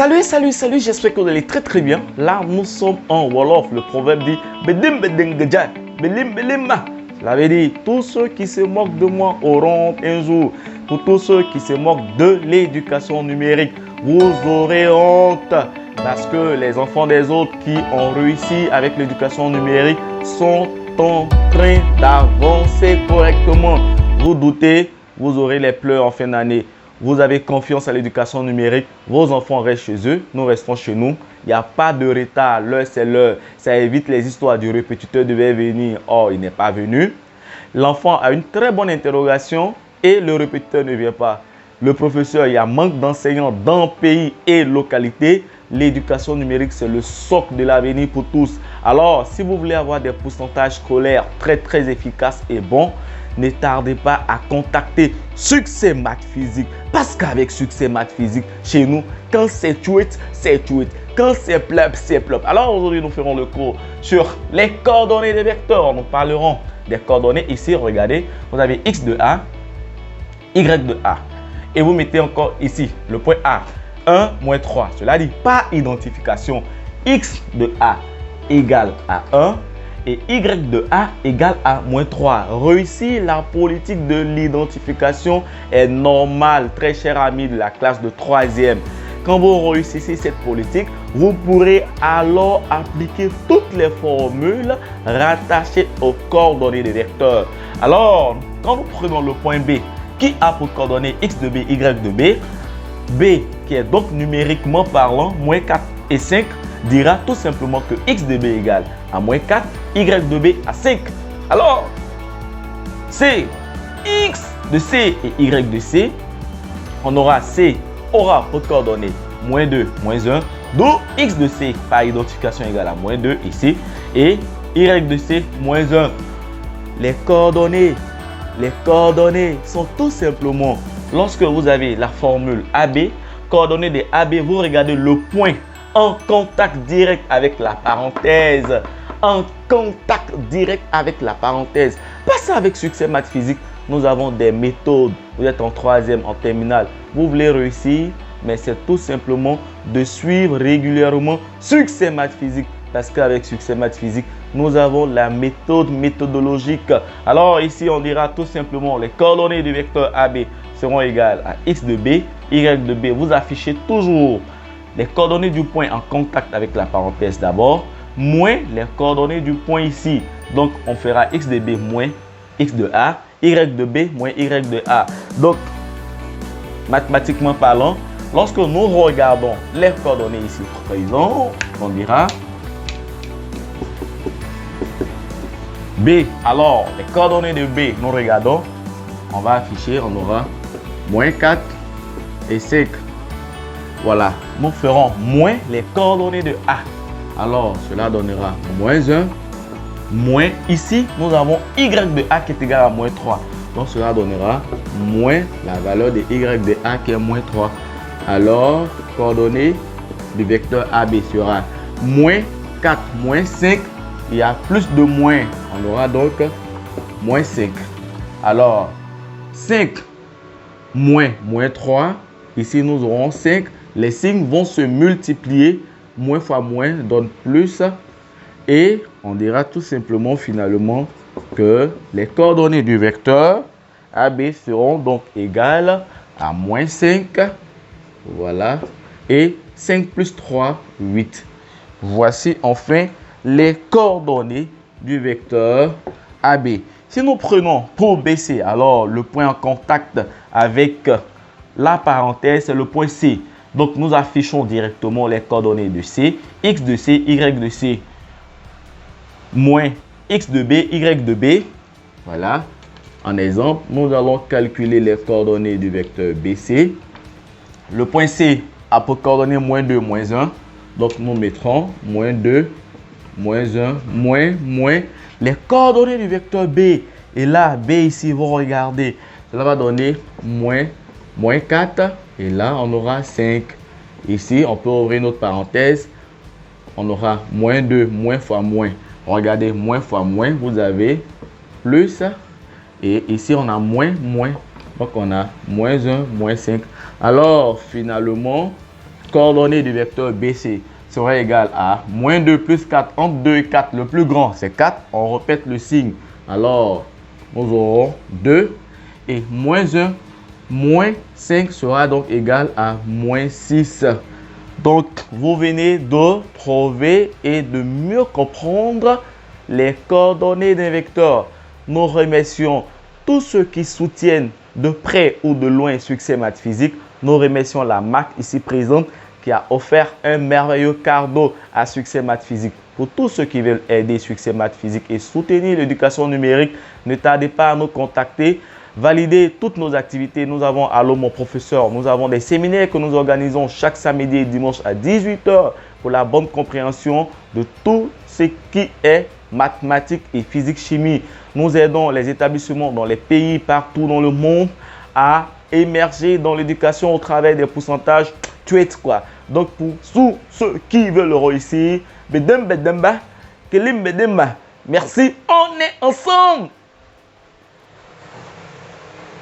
Salut, j'espère que vous allez très bien. Là, nous sommes en Wolof. Le proverbe dit Bedim bedeng gejai, belim belimma. Cela veut dire tous ceux qui se moquent de moi auront un jour. Pour tous ceux qui se moquent de l'éducation numérique, vous aurez honte. Parce que les enfants des autres qui ont réussi avec l'éducation numérique sont en train d'avancer correctement. Vous doutez, vous aurez les pleurs en fin d'année. Vous avez confiance à l'éducation numérique, vos enfants restent chez eux, nous restons chez nous. Il n'y a pas de retard, l'heure c'est l'heure. Ça évite les histoires du répétiteur devait venir, or il n'est pas venu. L'enfant a une très bonne interrogation et le répétiteur ne vient pas. Le professeur, il y a manque d'enseignants dans pays et localités. L'éducation numérique, c'est le socle de l'avenir pour tous. Alors, si vous voulez avoir des pourcentages scolaires très efficaces et bons, ne tardez pas à contacter Succès Maths Physique. Parce qu'avec Succès Maths Physique, chez nous, quand c'est tweet, c'est tweet. Quand c'est plop, c'est plop. Alors aujourd'hui, nous ferons le cours sur les coordonnées des vecteurs. Nous parlerons des coordonnées. Ici, regardez, vous avez x de a, y de a. Et vous mettez encore ici le point A. 1, moins 3. Cela dit pas identification. X de a égale à 1. Et y de a égale à moins 3. Réussir la politique de l'identification est normal, très cher ami de la classe de 3e. Quand vous réussissez cette politique, vous pourrez alors appliquer toutes les formules rattachées aux coordonnées des vecteurs. Alors, quand nous prenons le point B, qui a pour coordonnées x de b, y de b, b qui est donc numériquement parlant, moins 4 et 5, dira tout simplement que x de b égale à moins 4, y de b à 5. Alors, C, x de c et y de c, on aura c aura pour coordonnées moins 2, moins 1, d'où x de c par identification égale à moins 2 ici, et y de c moins 1. Les coordonnées sont tout simplement, lorsque vous avez la formule AB, coordonnées de AB, vous regardez le point en contact direct avec la parenthèse. En contact direct avec la parenthèse. Pas ça avec Succès Maths Physique. Nous avons des méthodes. Vous êtes en 3e, en terminale. Vous voulez réussir, mais c'est tout simplement de suivre régulièrement Succès Maths Physique. Parce qu'avec Succès Maths Physique, nous avons la méthode méthodologique. Alors ici, on dira tout simplement les coordonnées du vecteur AB seront égales à x de b, y de b. Vous affichez toujours les coordonnées du point en contact avec la parenthèse d'abord, moins les coordonnées du point ici. Donc, on fera x de b moins x de a, y de b moins y de a. Donc, mathématiquement parlant, lorsque nous regardons les coordonnées ici présentes, on dira b. Alors, les coordonnées de b, nous regardons, on va afficher, on aura moins 4 et 5. Voilà, nous ferons moins les coordonnées de A. Alors, cela donnera moins 1, moins ici, nous avons y de A qui est égal à moins 3. Donc, cela donnera moins la valeur de y de A qui est moins 3. Alors, coordonnées du vecteur AB sera moins 4, moins 5. Il y a plus de moins. On aura donc moins 5. Alors, 5 moins 3. Ici, nous aurons 5. Les signes vont se multiplier. Moins fois moins donne plus. Et on dira tout simplement finalement que les coordonnées du vecteur AB seront donc égales à moins 5. Voilà. Et 5 plus 3, 8. Voici enfin les coordonnées du vecteur AB. Si nous prenons pour BC, alors le point en contact avec la parenthèse, c'est le point C. Donc, nous affichons directement les coordonnées de C, x de C, y de C, moins x de B, y de B. Voilà. En exemple, nous allons calculer les coordonnées du vecteur BC. Le point C a pour coordonnées moins 2, moins 1. Donc, nous mettrons moins 2, moins 1, moins. Les coordonnées du vecteur B. Et là, B ici, vous regardez. Cela va donner moins 4. Et là, on aura 5. Ici, on peut ouvrir notre parenthèse. On aura moins 2, moins fois moins. Regardez, moins fois moins, vous avez plus. Et ici, on a moins. Donc, on a moins 1, moins 5. Alors, finalement, coordonnées du vecteur BC sera égal à moins 2 plus 4. Entre 2 et 4, le plus grand, c'est 4. On répète le signe. Alors, nous aurons 2 et moins 1, moins 5 sera donc égal à moins 6. Donc, vous venez de trouver et de mieux comprendre les coordonnées d'un vecteur. Nous remercions tous ceux qui soutiennent de près ou de loin Succès Maths Physique. Nous remercions la marque ici présente qui a offert un merveilleux cadeau à Succès Maths Physique. Pour tous ceux qui veulent aider Succès Maths Physique et soutenir l'éducation numérique, ne tardez pas à nous contacter. Validez toutes nos activités. Nous avons Allô mon professeur. Nous avons des séminaires que nous organisons chaque samedi et dimanche à 18 h pour la bonne compréhension de tout ce qui est mathématiques et physique-chimie. Nous aidons les établissements dans les pays partout dans le monde à émerger dans l'éducation au travers des pourcentages tweets quoi. Donc pour tous ceux qui veulent réussir, merci, on est ensemble.